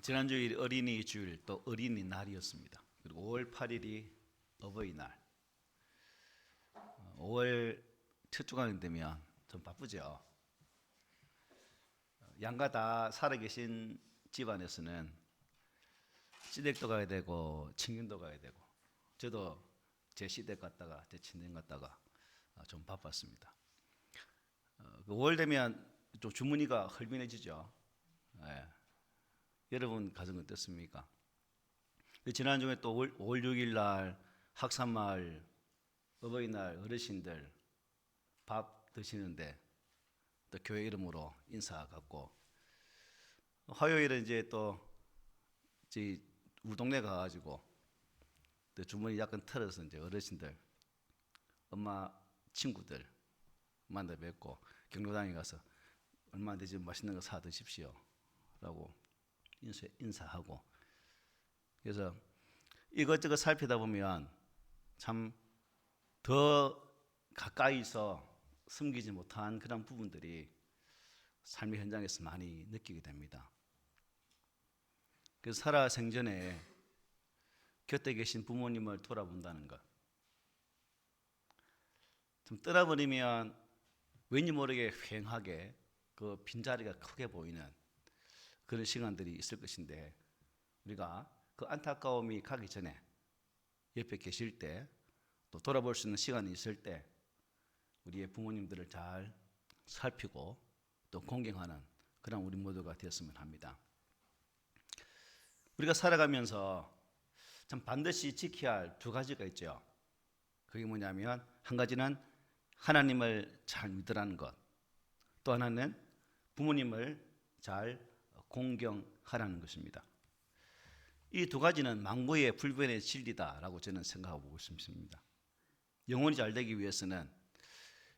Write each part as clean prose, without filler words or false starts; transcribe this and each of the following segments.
지난주일 어린이 주일 또 어린이날이었습니다. 그리고 5월 8일이 어버이날. 5월 첫 주간이 되면 좀 바쁘죠. 양가 다 살아계신 집안에서는 시댁도 가야 되고 친근도 가야 되고, 저도 제 시댁 갔다가 제 친정 갔다가 좀 바빴습니다. 5월 되면 좀 주머니가 헐빈해지죠. 예. 여러분 가정은 어떻습니까? 지난주에 또 5월 6일 날 학산마을 어버이날 어르신들 밥 드시는데 또 교회 이름으로 인사 갖고, 화요일은 이제 또 우리 동네 가가지고 또 주머니 약간 털어서 이제 어르신들 엄마 친구들 만나 뵙고 경로당에 가서 얼마 안 되지 맛있는 거 사 드십시오 라고 인사하고, 그래서 이것저것 살피다 보면 참 더 가까이서 숨기지 못한 그런 부분들이 삶의 현장에서 많이 느끼게 됩니다. 그래서 살아 생전에 곁에 계신 부모님을 돌아본다는 것, 좀 떠나버리면 왠지 모르게 휑하게 그 빈자리가 크게 보이는 그런 시간들이 있을 것인데, 우리가 그 안타까움이 가기 전에 옆에 계실 때 또 돌아볼 수 있는 시간이 있을 때 우리의 부모님들을 잘 살피고 또 공경하는 그런 우리 모두가 되었으면 합니다. 우리가 살아가면서 참 반드시 지켜야 할 두 가지가 있죠. 그게 뭐냐면, 한 가지는 하나님을 잘 믿으라는 것, 또 하나는 부모님을 잘 공경하라는 것입니다. 이 두 가지는 만고의 불변의 진리다라고 저는 생각하고 있습니다. 영혼이 잘 되기 위해서는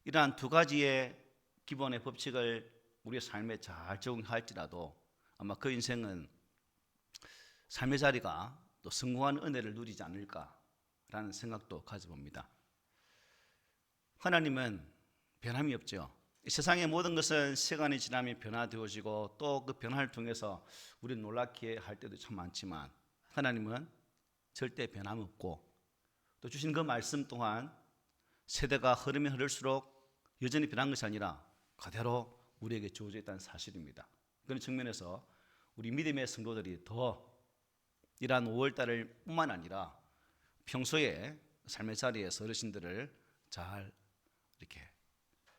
이러한 두 가지의 기본의 법칙을 우리의 삶에 잘 적용할지라도 아마 그 인생은 삶의 자리가 또 성공한 은혜를 누리지 않을까라는 생각도 가져봅니다. 하나님은 변함이 없죠. 이 세상의 모든 것은 시간이 지나면 변화되어지고 또 그 변화를 통해서 우리는 놀랍게 할 때도 참 많지만, 하나님은 절대 변함없고 또 주신 그 말씀 또한 세대가 흐르면 흐를수록 여전히 변한 것이 아니라 그대로 우리에게 주어져 있다는 사실입니다. 그런 측면에서 우리 믿음의 성도들이 더 이러한 5월달을 뿐만 아니라 평소에 삶의 자리에서 어르신들을 잘 이렇게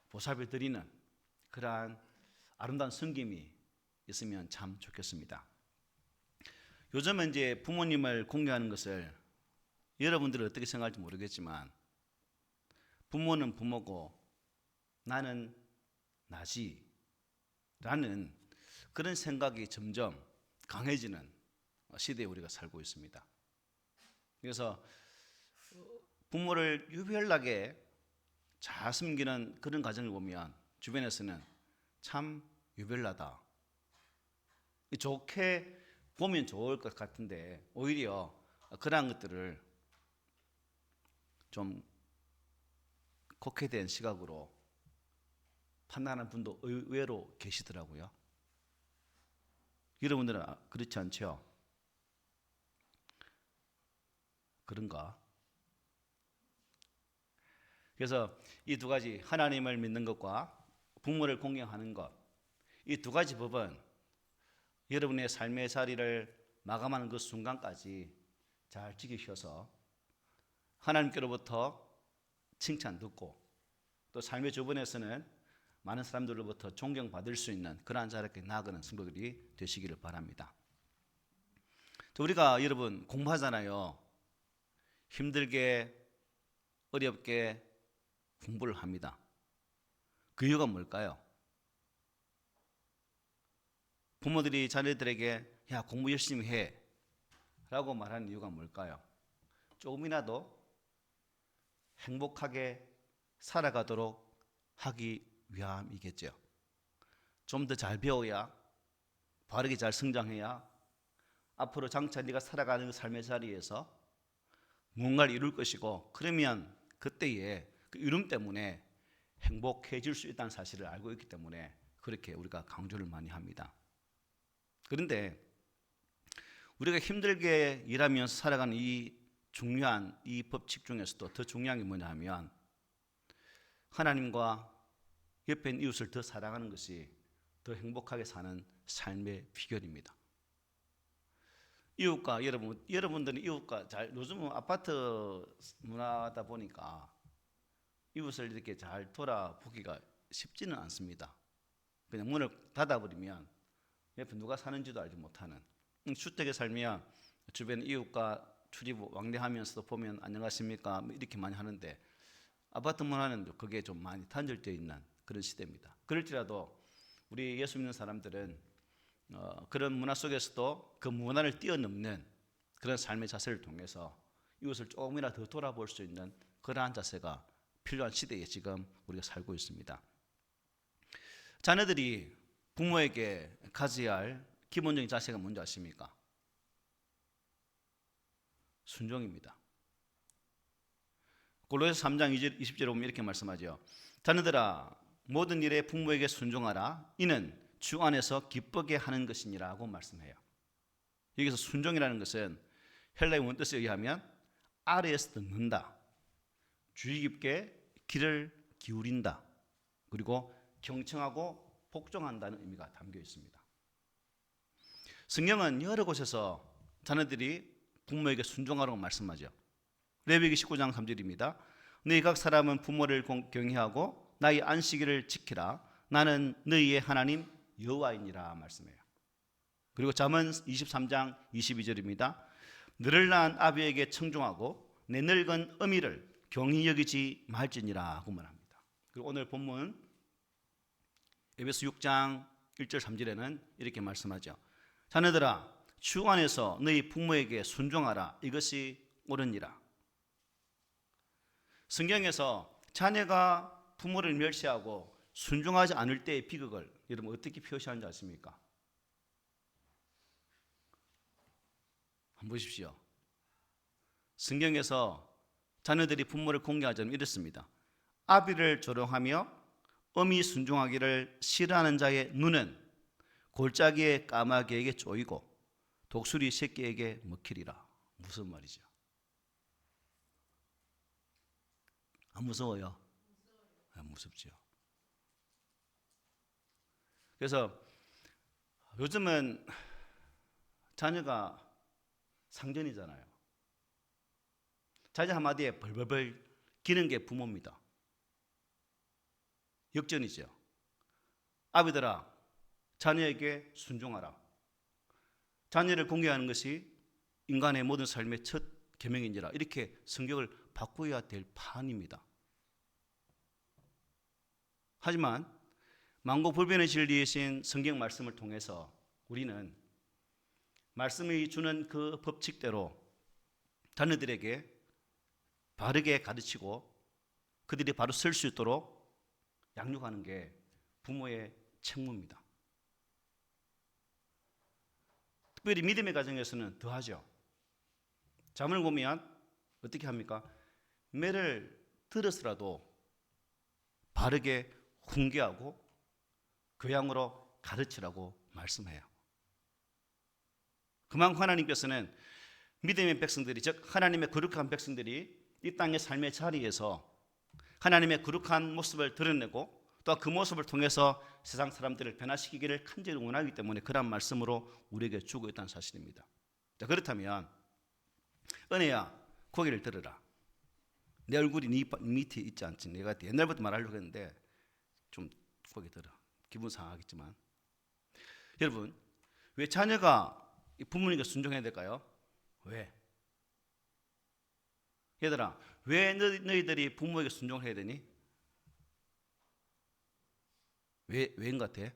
보살펴 드리는 그러한 아름다운 섬김이 있으면 참 좋겠습니다. 요즘은 이제 부모님을 공경하는 것을 여러분들은 어떻게 생각할지 모르겠지만, 부모는 부모고 나는 나지 라는 그런 생각이 점점 강해지는 시대에 우리가 살고 있습니다. 그래서 부모를 유별나게 잘 섬기는 그런 가정을 보면 주변에서는 참 유별나다, 좋게 보면 좋을 것 같은데 오히려 그러한 것들을 좀 곡해된 시각으로 판단하는 분도 의외로 계시더라고요. 여러분들은 그렇지 않죠? 그런가? 그래서 이 두 가지, 하나님을 믿는 것과 부모를 공경하는 것, 이 두 가지 법은 여러분의 삶의 자리를 마감하는 그 순간까지 잘 지키셔서 하나님께로부터 칭찬 듣고 또 삶의 주변에서는 많은 사람들로부터 존경받을 수 있는 그러한 자리에 나아가는 성도들이 되시기를 바랍니다. 우리가 여러분 공부하잖아요. 힘들게 어렵게 공부를 합니다. 그 이유가 뭘까요? 부모들이 자녀들에게 야 공부 열심히 해 라고 말하는 이유가 뭘까요? 조금이라도 행복하게 살아가도록 하기 위함이겠죠. 좀 더 잘 배워야, 바르게 잘 성장해야 앞으로 장차 네가 살아가는 그 삶의 자리에서 무언가를 이룰 것이고, 그러면 그때에 그 이룸 때문에 행복해질 수 있다는 사실을 알고 있기 때문에 그렇게 우리가 강조를 많이 합니다. 그런데 우리가 힘들게 일하면서 살아가는 이 중요한 이 법칙 중에서도 더 중요한 게 뭐냐 하면 하나님과 옆에 있는 이웃을 더 사랑하는 것이 더 행복하게 사는 삶의 비결입니다. 이웃과 여러분들은 이웃과 요즘은 아파트 문화다 보니까 이웃을 이렇게 잘 돌아보기가 쉽지는 않습니다. 그냥 문을 닫아버리면 옆에 누가 사는지도 알지 못하는, 주택에 살면 주변 이웃과 출입 왕래하면서도 보면 안녕하십니까 이렇게 많이 하는데, 아파트 문화는 그게 좀 많이 단절되어 있는 그런 시대입니다. 그럴지라도 우리 예수 믿는 사람들은 그런 문화 속에서도 그 문화를 뛰어넘는 그런 삶의 자세를 통해서 이웃을 조금이라도 더 돌아볼 수 있는 그러한 자세가 필요한 시대에 지금 우리가 살고 있습니다. 자녀들이 부모에게 가져야 할 기본적인 자세가 뭔지 아십니까? 순종입니다. 골로새서 3장 20절에 보면 이렇게 말씀하죠. 자녀들아 모든 일에 부모에게 순종하라. 이는 주 안에서 기쁘게 하는 것이니라고 말씀해요. 여기서 순종이라는 것은 헬라의 원뜻에 의하면 아래에서 듣는다, 주의 깊게 귀를 기울인다, 그리고 경청하고 복종한다는 의미가 담겨 있습니다. 성경은 여러 곳에서 자녀들이 부모에게 순종하라고 말씀하죠. 레위기 19장 3절입니다. 너희 각 사람은 부모를 경외하고 나의 안식일을 지키라. 나는 너희의 하나님 여호와이니라 말씀해요. 그리고 잠언 23장 22절입니다. 너를 낳은 아비에게 청종하고 내 늙은 어미를 경히 여기지 말지니라 하고 말합니다. 그리고 오늘 본문 에베소 6장 1절 3절에는 이렇게 말씀하죠. 자녀들아 주 안에서 너희 부모에게 순종하라. 이것이 옳으니라. 성경에서 자녀가 부모를 멸시하고 순종하지 않을 때의 비극을 여러분 어떻게 표시하는지 아십니까? 한번 보십시오. 성경에서 자녀들이 부모를 공경하지 않으면 이렇습니다. 아비를 조롱하며 어미 순종하기를 싫어하는 자의 눈은 골짜기의 까마귀에게 쪼이고 독수리 새끼에게 먹히리라. 무슨 말이죠? 안 무서워요? 안 무섭죠. 그래서 요즘은 자녀가 상전이잖아요. 자녀 한마디에 벌벌벌 기는 게 부모입니다. 역전이죠. 아비들아 자녀에게 순종하라. 자녀를 공경하는 것이 인간의 모든 삶의 첫 계명인지라. 이렇게 성경을 바꾸어야 될 판입니다. 하지만 만고불변의 진리이신 성경 말씀을 통해서 우리는 말씀이 주는 그 법칙대로 자녀들에게 바르게 가르치고 그들이 바로 설 수 있도록 양육하는 게 부모의 책무입니다. 특별히 믿음의 가정에서는 더하죠. 잠을 보면 어떻게 합니까? 매를 들어서라도 바르게 훈계하고 교양으로 가르치라고 말씀해요. 그만큼 하나님께서는 믿음의 백성들이, 즉 하나님의 거룩한 백성들이 이 땅의 삶의 자리에서 하나님의 거룩한 모습을 드러내고 또 그 모습을 통해서 세상 사람들을 변화시키기를 간절히 원하기 때문에 그런 말씀으로 우리에게 주고 있다는 사실입니다. 자, 그렇다면 은혜야 고개를 들어라. 내 얼굴이 네 밑에 있지 않지. 내가 옛날부터 말하려고 했는데 좀 고개 들어. 기분 상하겠지만 여러분 왜 자녀가 부모님께 순종해야 될까요? 왜? 얘들아 왜 너희들이 부모에게 순종해야 되니? 왜인 것 같아?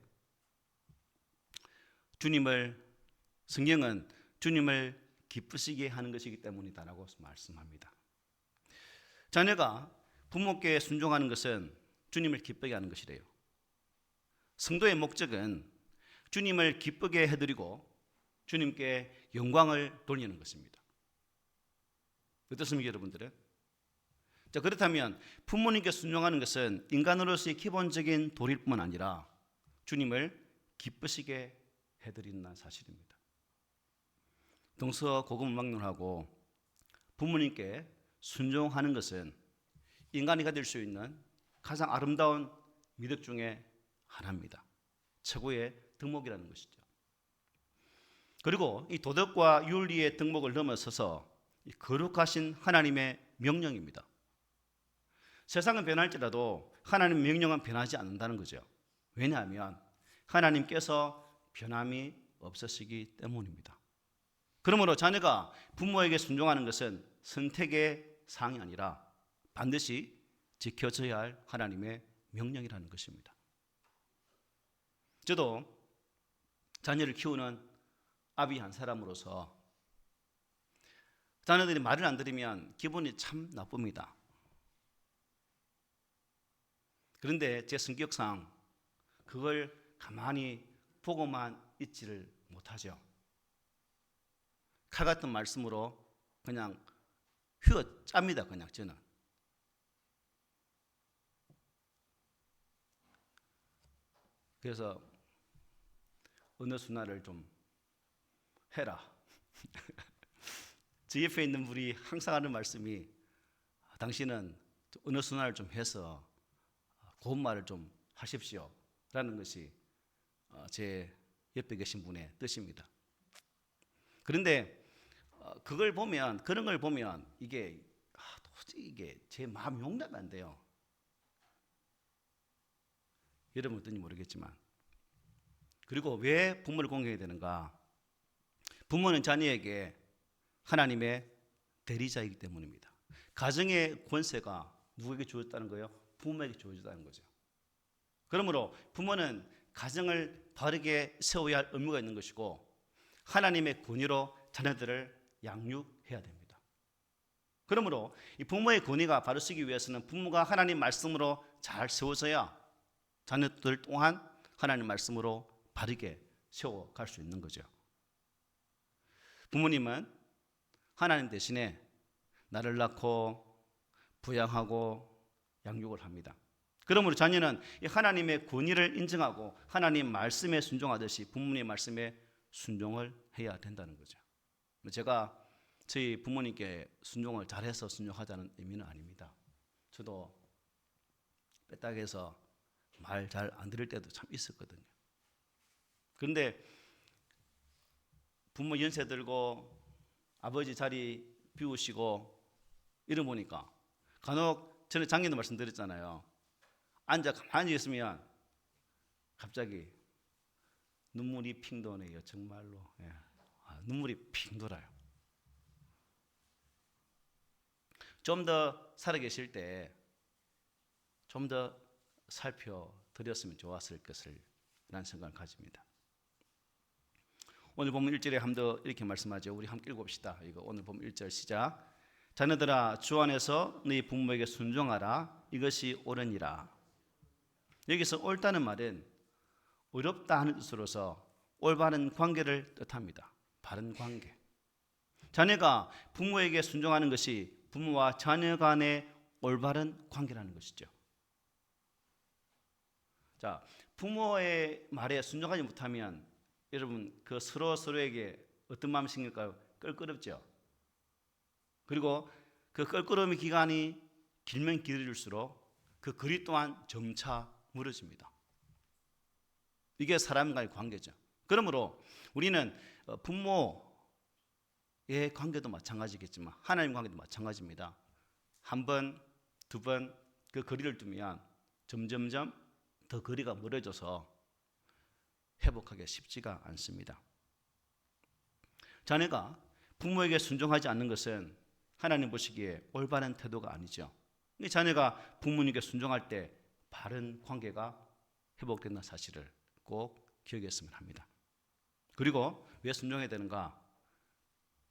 성경은 주님을 기쁘시게 하는 것이기 때문이다라고 말씀합니다. 자녀가 부모께 순종하는 것은 주님을 기쁘게 하는 것이래요. 성도의 목적은 주님을 기쁘게 해드리고 주님께 영광을 돌리는 것입니다. 어떻습니까 여러분들은? 자, 그렇다면 부모님께 순종하는 것은 인간으로서의 기본적인 도리일 뿐만 아니라 주님을 기쁘시게 해드린다는 사실입니다. 동서고금망론하고 부모님께 순종하는 것은 인간이 가질 수 있는 가장 아름다운 미덕 중에 하나입니다. 최고의 덕목이라는 것이죠. 그리고 이 도덕과 윤리의 덕목을 넘어서서 거룩하신 하나님의 명령입니다. 세상은 변할지라도 하나님의 명령은 변하지 않는다는 거죠. 왜냐하면 하나님께서 변함이 없으시기 때문입니다. 그러므로 자녀가 부모에게 순종하는 것은 선택의 사항이 아니라 반드시 지켜져야 할 하나님의 명령이라는 것입니다. 저도 자녀를 키우는 아비 한 사람으로서 자녀들이 말을 안 들으면 기분이 참 나쁩니다. 그런데 제 성격상 그걸 가만히 보고만 있지를 못하죠. 칼 같은 말씀으로 그냥 휘어짭니다. 그냥 저는. 그래서 어느 순간을 좀 해라. 제 옆에 있는 분이 항상 하는 말씀이 당신은 어느 순간을 좀 해서 고운 말을 좀 하십시오 라는 것이 제 옆에 계신 분의 뜻입니다. 그런데 그걸 보면, 그런 걸 보면 이게 도저히 이게 제 마음 용납이 안 돼요. 여러분 어떤지 모르겠지만. 그리고 왜 부모를 공경해야 되는가? 부모는 자녀에게 하나님의 대리자이기 때문입니다. 가정의 권세가 누구에게 주어졌다는 거예요? 부모에게 주어졌다는 거죠. 그러므로 부모는 가정을 바르게 세워야 할 의무가 있는 것이고 하나님의 권위로 자녀들을 양육해야 됩니다. 그러므로 이 부모의 권위가 바로 서기 위해서는 부모가 하나님 말씀으로 잘 세워져야 자녀들 또한 하나님 말씀으로 바르게 세워갈 수 있는 거죠. 부모님은 하나님 대신에 나를 낳고 부양하고 양육을 합니다. 그러므로 자녀는 하나님의 권위를 인정하고 하나님 말씀에 순종하듯이 부모님의 말씀에 순종을 해야 된다는 거죠. 제가 저희 부모님께 순종을 잘해서 순종하자는 의미는 아닙니다. 저도 빼딱해서 말 잘 안 들을 때도 참 있었거든요. 그런데 부모 연세 들고 아버지 자리 비우시고 이러 보니까 간혹 전에 작년도 말씀드렸잖아요. 앉아 가만히 있으면 갑자기 눈물이 핑 도네요. 정말로. 예. 눈물이 핑 돌아요. 좀 더 살아계실 때 좀 더 살펴드렸으면 좋았을 것을 라는 생각을 가집니다. 오늘 보면 1절에 한번 이렇게 말씀하죠. 우리 함께 읽어봅시다. 이거 오늘 보면 1절 시작. 자녀들아 주 안에서 너희 부모에게 순종하라. 이것이 옳으니라. 여기서 옳다는 말은 어렵다 하는 뜻으로서 올바른 관계를 뜻합니다. 바른 관계. 자녀가 부모에게 순종하는 것이 부모와 자녀 간의 올바른 관계라는 것이죠. 자, 부모의 말에 순종하지 못하면 여러분 그 서로에게 어떤 마음이 생길까요? 껄끄럽죠. 그리고 그 껄끄러움의 기간이 길면 길을수록 그 거리 또한 점차 멀어집니다. 이게 사람과의 관계죠. 그러므로 우리는 부모의 관계도 마찬가지겠지만 하나님 관계도 마찬가지입니다. 한 번, 두 번 그 거리를 두면 점점점 더 거리가 멀어져서 회복하기가 쉽지가 않습니다. 자녀가 부모에게 순종하지 않는 것은 하나님 보시기에 올바른 태도가 아니죠. 자녀가 부모님께 순종할 때 바른 관계가 회복된다는 사실을 꼭 기억했으면 합니다. 그리고 왜 순종해야 되는가?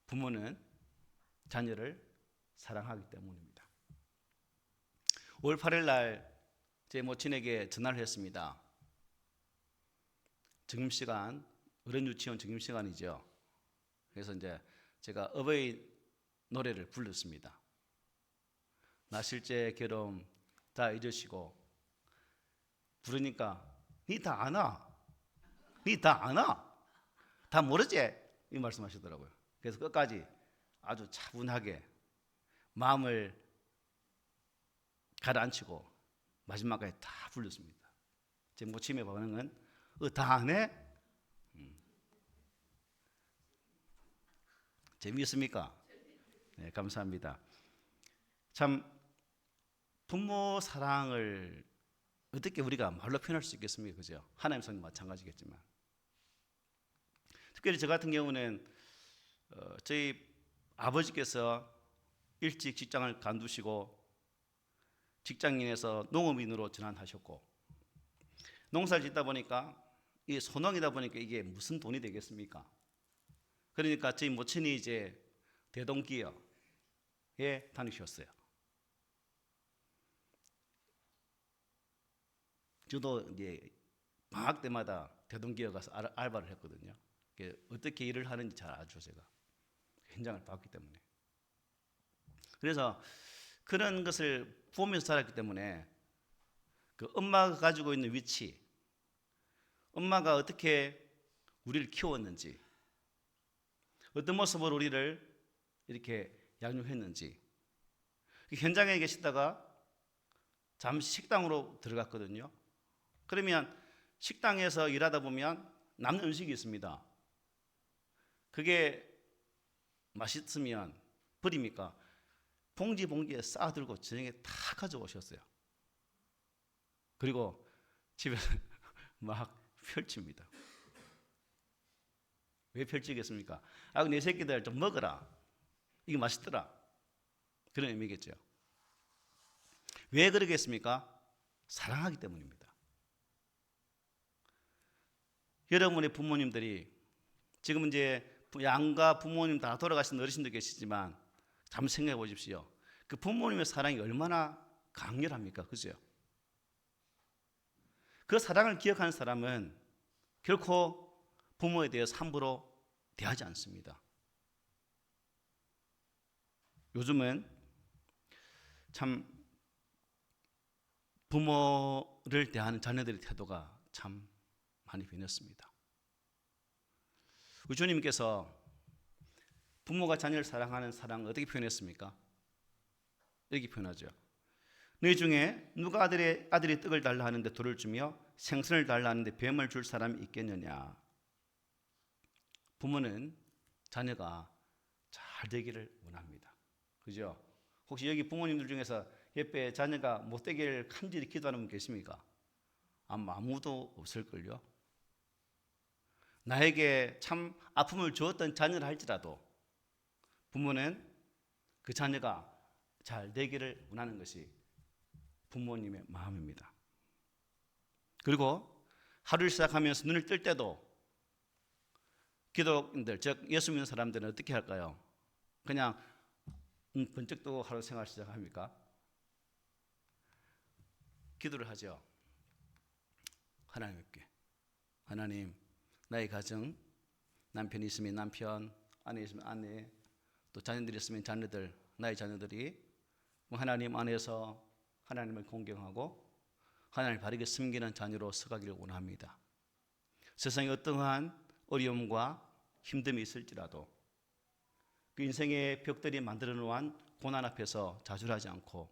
부모는 자녀를 사랑하기 때문입니다. 5월 8일 날 제 모친에게 전화를 했습니다. 점심시간, 어른 유치원 점심시간이죠. 그래서 이제 제가 어버이 노래를 불렀습니다. 나 실제 결혼 다 잊으시고 부르니까 니 다 아나? 니 다 아나? 다 모르지? 이 말씀하시더라고요. 그래서 끝까지 아주 차분하게 마음을 가라앉히고 마지막까지 다 불렀습니다. 제 모침의 반응은 다 하네? 재미있습니까? 네, 감사합니다. 참 부모 사랑을 어떻게 우리가 말로 표현할 수 있겠습니까? 그죠? 하나님 성도 마찬가지겠지만 특별히 저 같은 경우는 저희 아버지께서 일찍 직장을 간두시고 직장인에서 농업인으로 전환하셨고 농사를 짓다 보니까 이 소농이다 보니까 이게 무슨 돈이 되겠습니까? 그러니까 저희 모친이 이제 대동기업에 다니셨어요. 저도 이제 방학 때마다 대동기업 가서 알바를 했거든요. 어떻게 일을 하는지 잘 알죠, 제가. 현장을 봤기 때문에. 그래서 그런 것을 보면서 자랐기 때문에 그 엄마가 가지고 있는 위치, 엄마가 어떻게 우리를 키웠는지, 어떤 모습으로 우리를 이렇게 양육했는지, 현장에 계시다가 잠시 식당으로 들어갔거든요. 그러면 식당에서 일하다 보면 남는 음식이 있습니다. 그게 맛있으면 버립니까? 봉지에 싸들고 저녁에 다 가져오셨어요. 그리고 집에서 막 펼칩니다. 왜 펼치겠습니까? 내 새끼들 좀 먹어라. 이게 맛있더라. 그런 의미겠죠. 왜 그러겠습니까? 사랑하기 때문입니다. 여러분의 부모님들이 지금 이제 양가 부모님 다 돌아가신 어르신도 계시지만 잠시 생각해 보십시오. 그 부모님의 사랑이 얼마나 강렬합니까? 그죠? 그 사랑을 기억하는 사람은 결코 부모에 대해서 함부로 대하지 않습니다. 요즘은 참 부모를 대하는 자녀들의 태도가 참 많이 변했습니다. 우리 주님께서 부모가 자녀를 사랑하는 사랑을 어떻게 표현했습니까? 이렇게 표현하죠. 너희 중에 누가 아들이 떡을 달라 하는데 돌을 주며 생선을 달라 하는데 뱀을 줄 사람이 있겠느냐. 부모는 자녀가 잘 되기를 원합니다. 그죠? 혹시 여기 부모님들 중에서 옆에 자녀가 못되기를 간절히 기도하는 분 계십니까? 아무도 없을걸요. 나에게 참 아픔을 주었던 자녀를 할지라도 부모는 그 자녀가 잘 되기를 원하는 것이 부모님의 마음입니다. 그리고 하루를 시작하면서 눈을 뜰 때도 기독인들, 즉 예수 믿는 사람들은 어떻게 할까요? 그냥 번쩍 뜨고 하루 생활 시작합니까? 기도를 하죠. 하나님께 하나님, 나의 가정, 남편이 있으면 남편, 아내 있으면 아내, 또 자녀들이 있으면 자녀들, 나의 자녀들이 하나님 안에서 하나님을 공경하고 하나님을 바르게 섬기는 자녀로 서가기를 원합니다. 세상에 어떠한 어려움과 힘듦이 있을지라도 그 인생의 벽들이 만들어 놓은 고난 앞에서 좌절하지 않고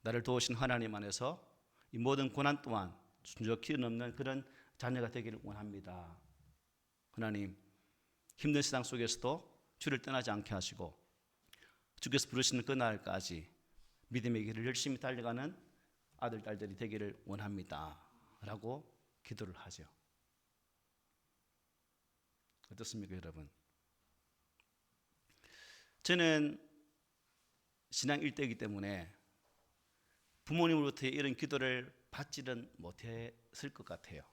나를 도우신 하나님 안에서 이 모든 고난 또한 순적히 넘는 그런 자녀가 되기를 원합니다. 하나님, 힘든 세상 속에서도 주를 떠나지 않게 하시고 주께서 부르시는 그날까지 믿음의 길을 열심히 달려가는 아들, 딸들이 되기를 원합니다. 라고 기도를 하죠. 어떻습니까, 여러분? 저는 신앙 일대이기 때문에 부모님으로부터 이런 기도를 받지는 못했을 것 같아요.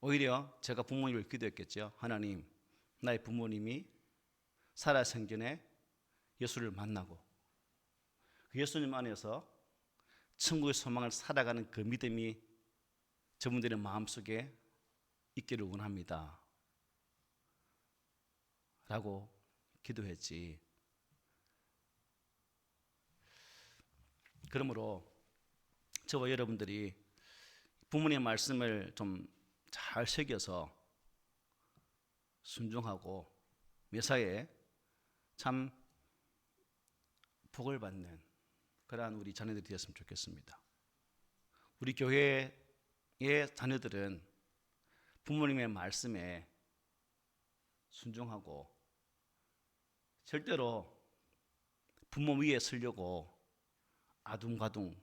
오히려 제가 부모님을 기도했겠죠. 하나님, 나의 부모님이 살아생전에 예수를 만나고 그 예수님 안에서 천국의 소망을 살아가는 그 믿음이 저분들의 마음속에 있기를 원합니다. 라고 기도했지. 그러므로 저와 여러분들이 부모님의 말씀을 좀 잘 새겨서 순종하고 매사에 참 복을 받는 그러한 우리 자녀들이 되었으면 좋겠습니다. 우리 교회의 자녀들은 부모님의 말씀에 순종하고 절대로 부모 위에 서려고 아둥바둥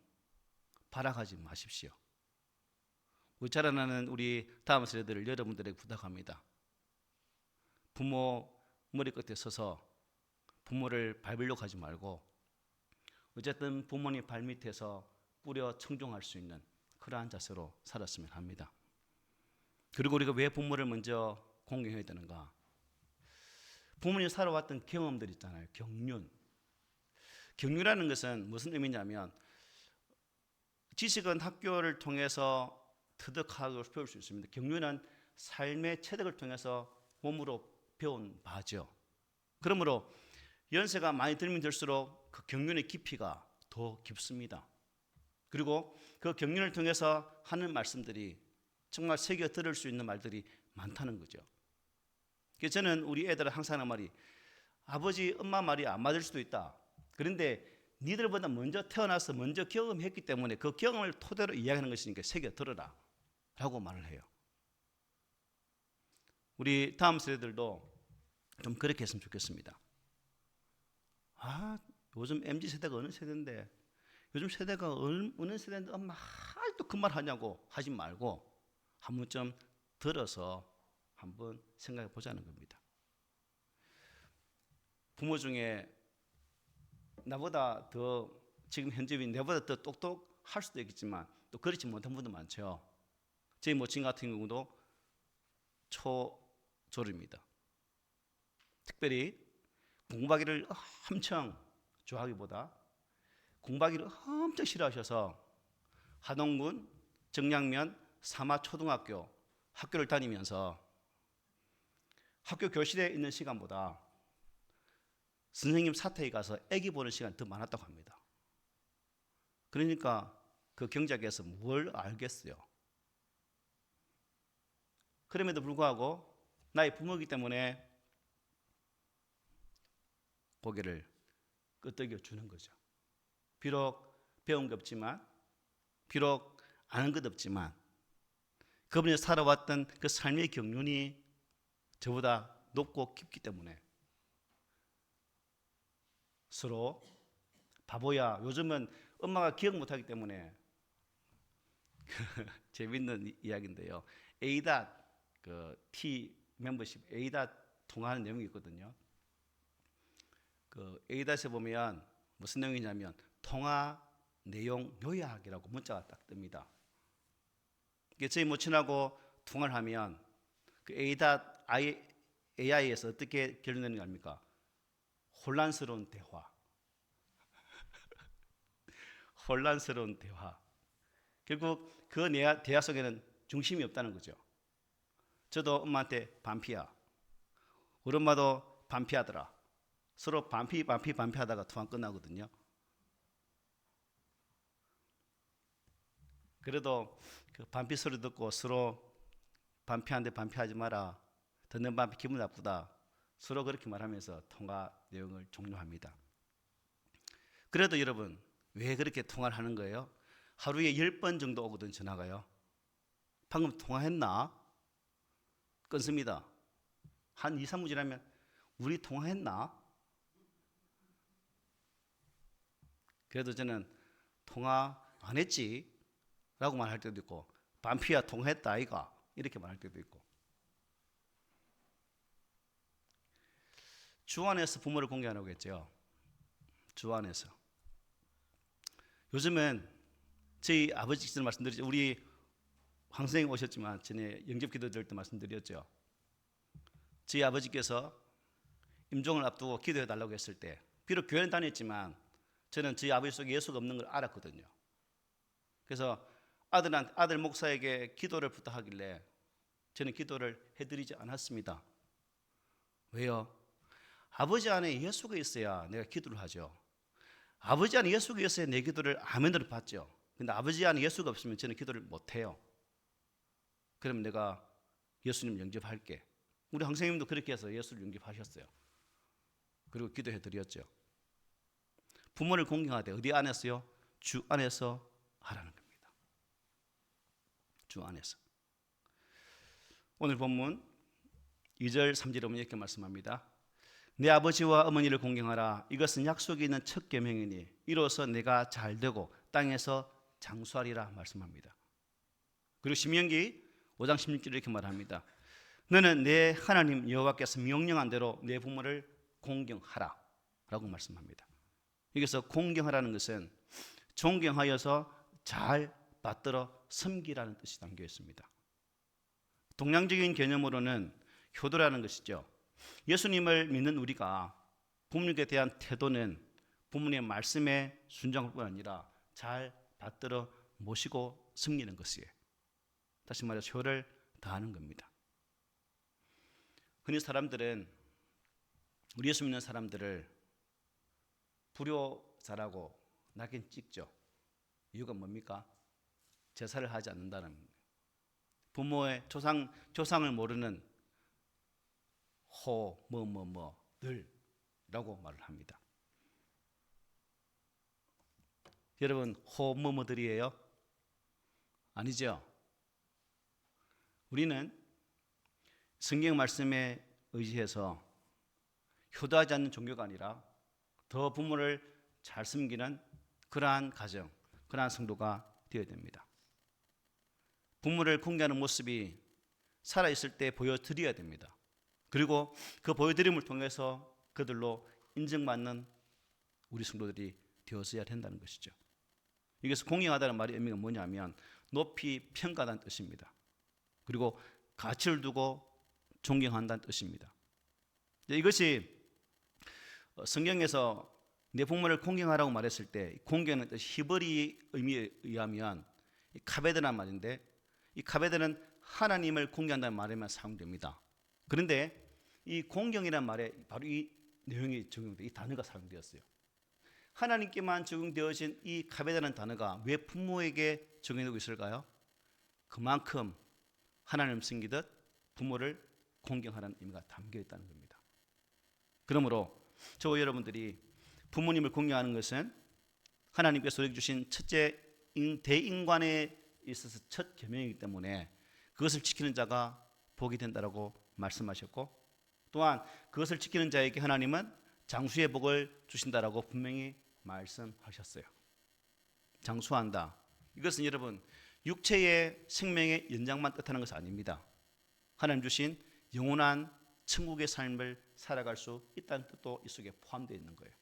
발악하지 마십시오. 우리 자라나는 우리 다음 세대들을 여러분들에게 부탁합니다. 부모 머리끝에 서서 부모를 밟으려고 하지 말고 어쨌든 부모님 발밑에서 뿌려 청종할 수 있는 그러한 자세로 살았으면 합니다. 그리고 우리가 왜 부모를 먼저 공경해야 되는가? 부모님이 살아왔던 경험들 있잖아요. 경륜. 경륜이라는 것은 무슨 의미냐면 지식은 학교를 통해서 터득하고 배울 수 있습니다. 경륜은 삶의 체득을 통해서 몸으로 배운 바죠. 그러므로 연세가 많이 들면 들수록 그 경륜의 깊이가 더 깊습니다. 그리고 그 경륜을 통해서 하는 말씀들이 정말 새겨 들을 수 있는 말들이 많다는 거죠. 그래서 저는 우리 애들은 항상 하는 말이 아버지, 엄마 말이 안 맞을 수도 있다. 그런데 니들보다 먼저 태어나서 먼저 경험했기 때문에 그 경험을 토대로 이야기하는 것이니까 새겨 들어라 라고 말을 해요. 우리 다음 세대들도 좀 그렇게 했으면 좋겠습니다. 요즘 MZ세대가 어느 세대인데 요즘 세대가 어느 세대인데 엄마 또 그 말 하냐고 하지 말고 한 번쯤 들어서 한번 생각해 보자는 겁니다. 부모 중에 나보다 더 지금 현재인 내보다 더 똑똑할 수도 있겠지만 또 그렇지 못한 분도 많죠. 제 모친 같은 경우도 초졸입니다. 특별히 공부하기를 엄청 좋아하기보다 공부하기를 엄청 싫어하셔서 하동군 정량면 사마초등학교 학교를 다니면서 학교 교실에 있는 시간보다 선생님 사택에 가서 애기 보는 시간이 더 많았다고 합니다. 그러니까 그 경작에서 뭘 알겠어요. 그럼에도 불구하고 나의 부모이기 때문에 고개를 끄덕여 주는 거죠. 비록 배운 게 없지만, 비록 아는 것 없지만 그분이 살아왔던 그 삶의 경륜이 저보다 높고 깊기 때문에 서로 바보야. 요즘은 엄마가 기억 못하기 때문에 재밌는 이야기인데요. A닷 T 멤버십 A닷 통화하는 내용이 있거든요. 그 A닷에 보면 무슨 내용이냐면 통화 내용 요약이라고 문자가 딱 뜹니다. 저희 모친하고 통화를 하면 그 A닷 AI에서 어떻게 결론내는 거 아닙니까? 혼란스러운 대화. 혼란스러운 대화. 결국 그 대화 속에는 중심이 없다는 거죠. 저도 엄마한테 반피야. 우리 엄마도 반피하더라. 서로 반피하다가 통화 끝나거든요. 그래도 그 반피 소리 듣고 서로 반피하는데 반피하지 마라. 듣는 반피 기분 나쁘다. 서로 그렇게 말하면서 통화 내용을 종료합니다. 그래도 여러분 왜 그렇게 통화를 하는 거예요? 하루에 10번 정도 오거든 전화가요. 방금 통화했나? 끊습니다. 한 2, 3분 지나면 우리 통화했나? 그래도 저는 통화 안 했지 라고 말할 때도 있고 반피야 통화했다 아이가 이렇게 말할 때도 있고 주 안에서 부모를 공개하라고 했죠. 주 안에서. 요즘은 저희 아버지께서 말씀드렸죠. 우리 황 선생님 오셨지만 전에 영접 기도 드릴 때 말씀드렸죠. 저희 아버지께서 임종을 앞두고 기도해 달라고 했을 때 비록 교회는 다녔지만 저는 저희 아버지 속에 예수가 없는 걸 알았거든요. 그래서 아들 목사에게 기도를 부탁하길래 저는 기도를 해드리지 않았습니다. 왜요? 아버지 안에 예수가 있어야 내가 기도를 하죠. 아버지 안에 예수가 있어야 내 기도를 아멘으로 받죠. 근데 아버지 안에 예수가 없으면 저는 기도를 못해요. 그럼 내가 예수님 영접할게. 우리 선생님도 그렇게 해서 예수를 영접하셨어요. 그리고 기도해 드렸죠. 부모를 공경하되 어디 안에서요? 주 안에서 하라는 겁니다. 주 안에서. 오늘 본문 2절 3절에 보면 이렇게 말씀합니다. 내 아버지와 어머니를 공경하라. 이것은 약속이 있는 첫 계명이니 이로써 내가 잘되고 땅에서 장수하리라 말씀합니다. 그리고 신명기 5장 16절에 이렇게 말합니다. 너는 내 하나님 여호와께서 명령한 대로 내 부모를 공경하라 라고 말씀합니다. 여기서 공경하라는 것은 존경하여서 잘 받들어 섬기라는 뜻이 담겨 있습니다. 동양적인 개념으로는 효도라는 것이죠. 예수님을 믿는 우리가 부모님께 대한 태도는 부모님의 말씀에 순종할 뿐 아니라 잘 받들어 모시고 섬기는 것이에요. 다시 말해서 효를 다하는 겁니다. 흔히 사람들은 우리 예수 믿는 사람들을 불효자라고 낙인 찍죠. 이유가 뭡니까? 제사를 하지 않는다는 겁니다. 부모의 조상을 모르는 들라고 말을 합니다. 여러분 호뭐뭐들이에요? 아니죠. 우리는 성경 말씀에 의지해서 효도하지 않는 종교가 아니라 더 부모를 잘 섬기는 그러한 가정, 그러한 성도가 되어야 됩니다. 부모를 공경하는 모습이 살아있을 때 보여드려야 됩니다. 그리고 그 보여드림을 통해서 그들로 인정받는 우리 성도들이 되어서야 된다는 것이죠. 여기서 공경하다는 말의 의미가 뭐냐면 높이 평가하다는 뜻입니다. 그리고 가치를 두고 존경한다는 뜻입니다. 이것이 성경에서 내 부모를 공경하라고 말했을 때 공경은 히브리 의미에 의하면 카베드란 말인데 이 카베드는 하나님을 공경한다는 말에만 사용됩니다. 그런데 이 공경이라는 말에 바로 이 내용이 적용돼 이 단어가 사용되었어요. 하나님께만 적용되어진 이 카베드라는 단어가 왜 부모에게 적용되고 있을까요? 그만큼 하나님을 섬기듯 부모를 공경하라는 의미가 담겨 있다는 겁니다. 그러므로 저와 여러분들이 부모님을 공경하는 것은 하나님께서 우리에게 주신 첫째 대인관에 있어서 첫 계명이기 때문에 그것을 지키는 자가 복이 된다라고 말씀하셨고 또한 그것을 지키는 자에게 하나님은 장수의 복을 주신다라고 분명히 말씀하셨어요. 장수한다. 이것은 여러분 육체의 생명의 연장만 뜻하는 것은 아닙니다. 하나님 주신 영원한 천국의 삶을 살아갈 수 있다는 뜻도 이 속에 포함되어 있는 거예요.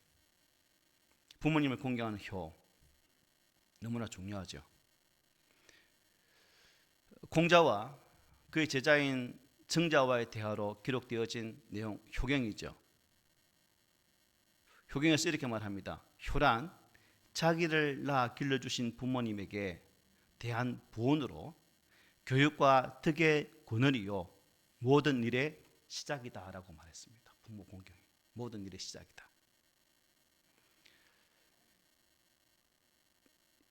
부모님을 공경하는 효 너무나 중요하죠. 공자와 그의 제자인 정자와의 대화로 기록되어진 내용 효경이죠. 효경에서 이렇게 말합니다. 효란 자기를 낳아 길러주신 부모님에게 대한 부언으로 교육과 덕의 권한이요 모든 일의 시작이다 라고 말했습니다. 부모 공경이 모든 일의 시작이다.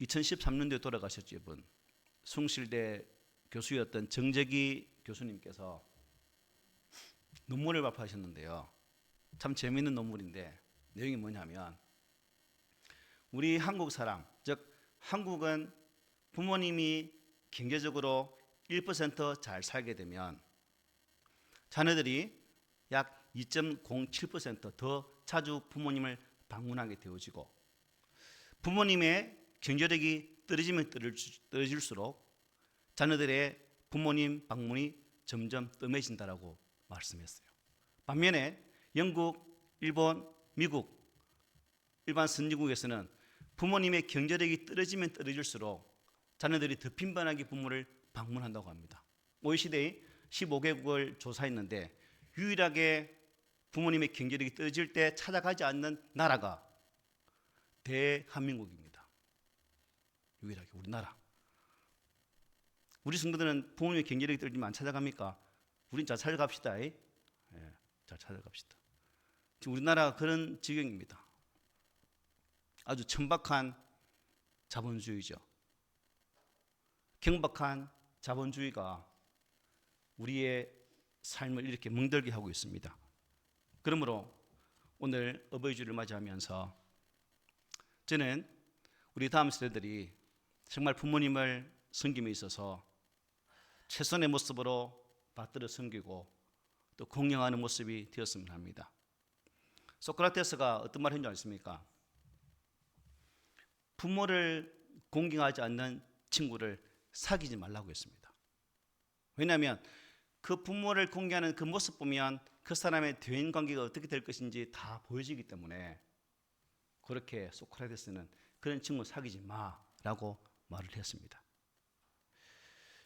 2013년도에 돌아가셨죠. 이분 숭실대 교수였던 정재기 교수님께서 논문을 발표하셨는데요. 참 재미있는 논문인데 내용이 뭐냐면 우리 한국 사람, 즉 한국은 부모님이 경제적으로 1% 잘 살게 되면 자녀들이 약 2.07% 자주 부모님을 방문하게 되어지고 부모님의 경제력이 떨어지면 떨어질수록 자녀들의 부모님 방문이 점점 뜸해진다라고 말씀했어요. 반면에 영국, 일본, 미국, 일반 선진국에서는 부모님의 경제력이 떨어지면 떨어질수록 자녀들이 더 빈번하게 부모를 방문한다고 합니다. OECD의 15개국을 조사했는데 유일하게 부모님의 경제력이 떨어질 때 찾아가지 않는 나라가 대한민국입니다. 유일하게 우리나라. 우리 성도들은 부모님의 경제력이 떨어지면 안 찾아갑니까? 우린 잘 찾아갑시다. 예, 잘 찾아갑시다. 지금 우리나라가 그런 지경입니다. 아주 천박한 자본주의죠. 경박한 자본주의가 우리의 삶을 이렇게 멍들게 하고 있습니다. 그러므로 오늘 어버이 주를 맞이하면서 저는 우리 다음 세대들이 정말 부모님을 섬김에 있어서 최선의 모습으로 받들어 섬기고 또 공경하는 모습이 되었으면 합니다. 소크라테스가 어떤 말을 했는지 아십니까? 부모를 공경하지 않는 친구를 사귀지 말라고 했습니다. 왜냐하면 그 부모를 공경하는 그 모습 보면 그 사람의 대인 관계가 어떻게 될 것인지 다 보여지기 때문에 그렇게 소크라테스는 그런 친구 사귀지 마라고 말을 했습니다.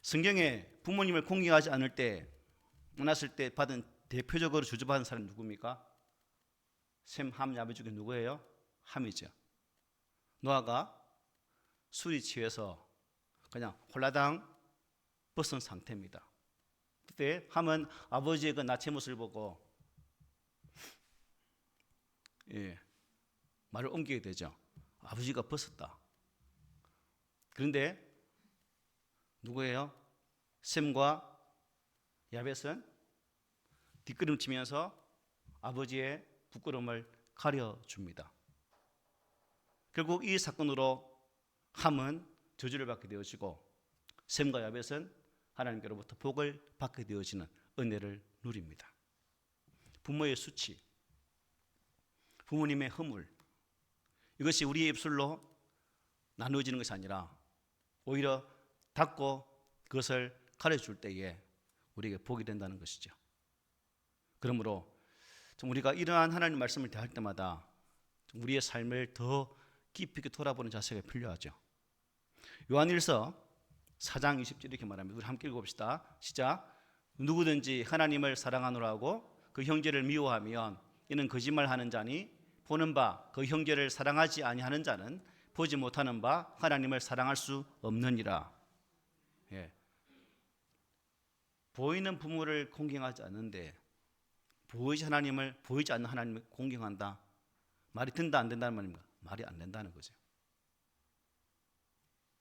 성경에 부모님을 공경하지 않을 때 만났을 때 받은 대표적으로 저주받은 사람이 누굽니까? 셈, 함, 야벳 중에 누구예요? 함이죠. 노아가 술이 취해서 그냥 홀라당 벗은 상태입니다. 그때 함은 아버지의 그 나체 모습을 보고 말을 옮기게 되죠. 아버지가 벗었다. 그런데 누구예요? 셈과 야벳은 뒷걸음치면서 아버지의 부끄러움을 가려줍니다. 결국 이 사건으로 함은 저주를 받게 되어지고 셈과 야벳은 하나님께로부터 복을 받게 되어지는 은혜를 누립니다. 부모의 수치, 부모님의 허물, 이것이 우리의 입술로 나누어지는 것이 아니라 오히려 닫고 그것을 가려줄 때에 우리에게 복이 된다는 것이죠. 그러므로 좀 우리가 이러한 하나님 말씀을 대할 때마다 우리의 삶을 더 깊이 있게 돌아보는 자세가 필요하죠. 요한일서 4장 20절 이렇게 말합니다. 우리 함께 읽어봅시다. 시작. 누구든지 하나님을 사랑하노라 하고 그 형제를 미워하면 이는 거짓말하는 자니 보는 바 그 형제를 사랑하지 아니하는 자는 보지 못하는 바 하나님을 사랑할 수 없느니라. 보이는 부모를 공경하지 않는데 보이지 않는 하나님을 공경한다. 말이 된다 안 된다는 말입니까? 말이 안 된다는 거죠.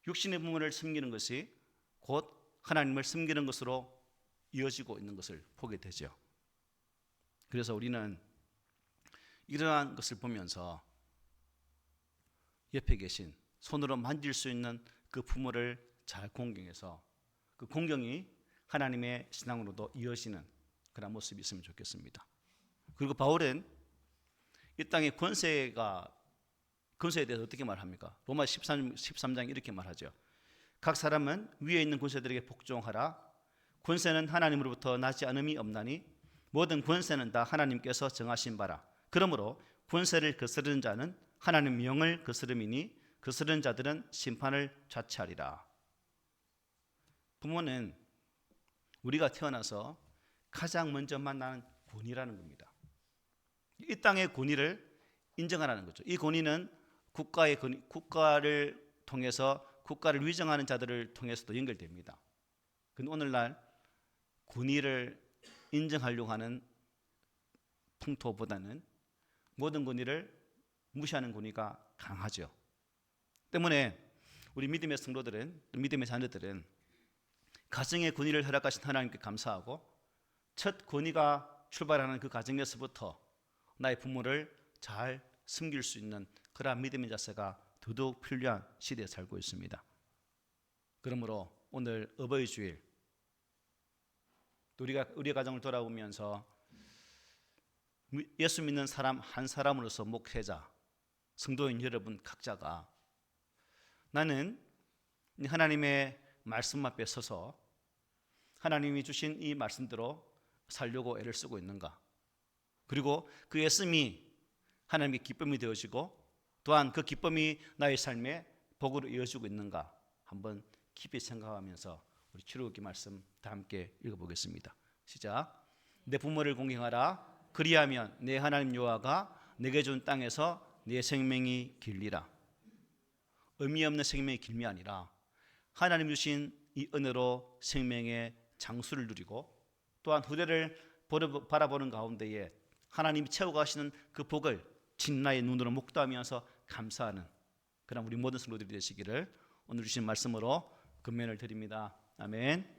육신의 부모를 섬기는 것이 곧 하나님을 섬기는 것으로 이어지고 있는 것을 보게 되죠. 그래서 우리는 이러한 것을 보면서 옆에 계신 손으로 만질 수 있는 그 부모를 잘 공경해서 그 공경이 하나님의 신앙으로도 이어지는 그런 모습이 있으면 좋겠습니다. 그리고 바울은 이 땅의 권세에 대해서 어떻게 말합니까? 로마 13장 이렇게 말하죠. 각 사람은 위에 있는 권세들에게 복종하라. 권세는 하나님으로부터 나지 않음이 없나니 모든 권세는 다 하나님께서 정하신 바라. 그러므로 권세를 거스르는 자는 하나님 명을 거스름이니 거스르는 자들은 심판을 자취하리라. 부모는 우리가 태어나서 가장 먼저 만나는 권위라는 겁니다. 이 땅의 권위를 인정하라는 거죠. 이 권위는 국가의 권위, 국가를 통해서 국가를 위정하는 자들을 통해서도 연결됩니다. 근데 오늘날 권위를 인정하려고 하는 풍토보다는 모든 권위를 무시하는 권위가 강하죠. 때문에 우리 믿음의 성도들은, 믿음의 자녀들은 가정의 권위를 허락하신 하나님께 감사하고 첫 권위가 출발하는 그 가정에서부터 나의 부모를 잘 섬길 수 있는 그러한 믿음의 자세가 더더욱 필요한 시대에 살고 있습니다. 그러므로 오늘 어버이 주일 우리의 가정을 돌아보면서 예수 믿는 사람 한 사람으로서 목회자, 성도인 여러분 각자가 나는 하나님의 말씀 앞에 서서 하나님이 주신 이 말씀대로 살려고 애를 쓰고 있는가? 그리고 그 애씀이 하나님의 기쁨이 되어지고 또한 그 기쁨이 나의 삶에 복으로 이어지고 있는가? 한번 깊이 생각하면서 우리 출애굽기 말씀 다 함께 읽어보겠습니다. 시작. 내 부모를 공경하라. 그리하면 내 하나님 여호와가 내게 준 땅에서 내 생명이 길리라. 의미 없는 생명의 길이 아니라 하나님 주신 이 은혜로 생명의 장수를 누리고 또한 후대를 바라보는 가운데에 하나님이 채워가시는 그 복을 진나의 눈으로 목도하면서 감사하는 그런 우리 모든 성도들이 되시기를 오늘 주신 말씀으로 금면을 드립니다. 아멘.